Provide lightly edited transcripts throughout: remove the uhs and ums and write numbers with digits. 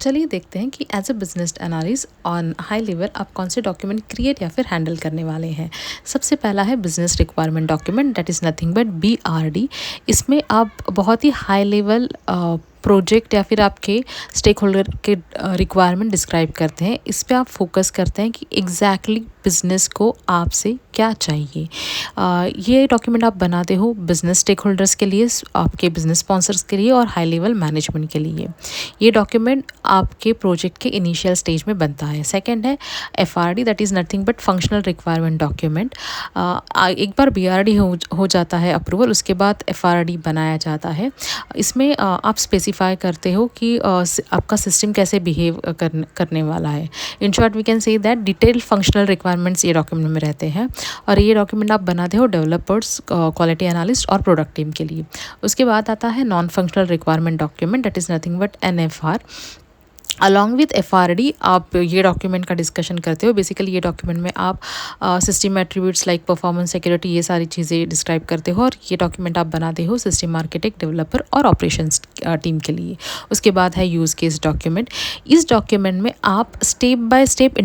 चलिए देखते हैं कि as a business analyst on high level आप कौन से डॉक्यूमेंट क्रिएट या फिर हैंडल करने वाले हैं। सबसे पहला है business requirement document, that is nothing but BRD। इसमें आप बहुत ही हाई लेवल प्रोजेक्ट या फिर आपके स्टेक होल्डर के रिक्वायरमेंट डिस्क्राइब करते हैं। इस पे आप फोकस करते हैं कि एग्जैक्टली बिजनेस को आपसे क्या चाहिए। ये डॉक्यूमेंट आप बनाते हो बिजनेस स्टेक होल्डर्स के लिए, आपके बिजनेस स्पॉन्सर्स के लिए और हाई लेवल मैनेजमेंट के लिए। ये डॉक्यूमेंट आपके प्रोजेक्ट के इनिशियल स्टेज में बनता है। सेकंड है FRD, that is nothing but functional requirement document. एक बार BRD हो जाता है अप्रूवल, उसके बाद FRD बनाया जाता है। इसमें आप स्पेसिफाई करते हो कि आपका सिस्टम कैसे बिहेव करने वाला है। In short we can say that detailed functional requirements ये डॉक्यूमेंट में रहते हैं और ये डॉक्यूमेंट आप बनाते हो डेवलपर्स, क्वालिटी एनालिस्ट और प्रोडक्ट टीम के लिए। उसके बाद आता है non functional requirement document, that is nothing but NFR। Along with FRD आप ये डॉक्यूमेंट का डिस्कशन करते हो। बेसिकली ये डॉक्यूमेंट में आप system attributes like performance, security, ये सारी चीज़ें डिस्क्राइब करते हो और ये डॉक्यूमेंट आप बनाते हो सिस्टम आर्किटेक्ट, डेवलपर और ऑपरेशंस टीम के लिए। उसके बाद है यूज़ केस डॉक्यूमेंट। इस डॉक्यूमेंट में आप step by step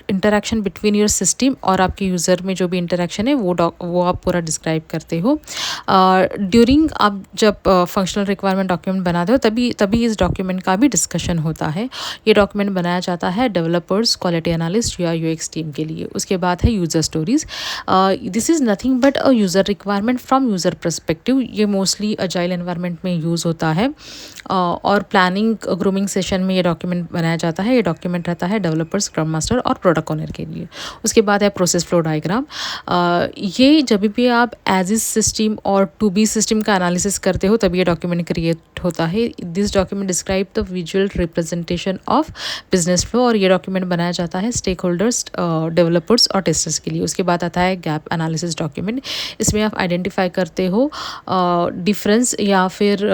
interaction between your system और आपके यूज़र में जो भी इंटरेक्शन है वो आप पूरा डिस्क्राइब करते हो। ड्यूरिंग आप जब फंक्शनल रिक्वायरमेंट डॉक्यूमेंट बनाते हो तभी इस डॉक्यूमेंट का भी डिस्कशन होता है। ये डॉक्यूमेंट बनाया जाता है डेवलपर्स, क्वालिटी एनालिस्ट या UX टीम के लिए। उसके बाद है user stories. This is nothing but a user requirement from user perspective. ये मोस्टली अजाइल एनवायरनमेंट में यूज़ होता है और प्लानिंग ग्रूमिंग सेशन में ये डॉक्यूमेंट बनाया जाता है। ये डॉक्यूमेंट रहता है डेवलपर्स, स्क्रम मास्टर और प्रोडक्ट ओनर के लिए। उसके बाद है प्रोसेस फ्लो डायग्राम। ये जब भी आप एज इज सिस्टम और टू बी सिस्टम का एनालिसिस करते हो तभी ये डॉक्यूमेंट क्रिएट होता है। This document describe the visual representation of business flow और ये डॉक्यूमेंट बनाया जाता है स्टेक होल्डर्स, डेवलपर्स और टेस्टर्स के लिए। उसके बाद आता है गैप एनालिसिस डॉक्यूमेंट। इसमें आप आइडेंटिफाई करते हो डिफरेंस या फिर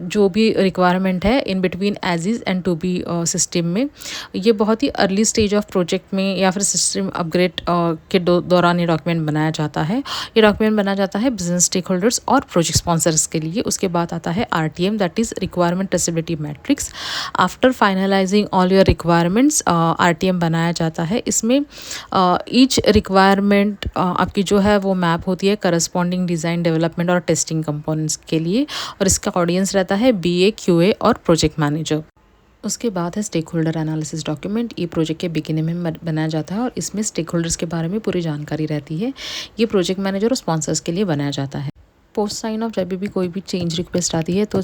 जो भी रिक्वायरमेंट है in between as is and to be system में। ये बहुत ही अर्ली स्टेज ऑफ प्रोजेक्ट में या फिर सिस्टम अपग्रेड के दौरान ये डॉक्यूमेंट बनाया जाता है। ये डॉक्यूमेंट बनाया जाता है बिजनेस स्टेक होल्डर्स और प्रोजेक्ट स्पॉन्सर्स के लिए। उसके बाद आता है RTM, that is requirement traceability matrix. After finalizing all your requirements RTM बनाया जाता है। इसमें ईच रिक्वायरमेंट आपकी जो है वो मैप होती है करस्पॉन्डिंग डिज़ाइन, डेवलपमेंट और टेस्टिंग कंपोनेंट्स के लिए और इसका ऑडियंस रहता है BA, QA और प्रोजेक्ट मैनेजर। उसके बाद है स्टेक होल्डर एनालिसिस डॉक्यूमेंट। ये प्रोजेक्ट के बिगिनिंग में बनाया जाता है और इसमें स्टेक होल्डर्स के बारे में पूरी जानकारी रहती है। ये प्रोजेक्ट मैनेजर और स्पॉन्सर्स के लिए बनाया जाता है। पोस्ट साइन ऑफ जब भी कोई भी चेंज रिक्वेस्ट आती है तो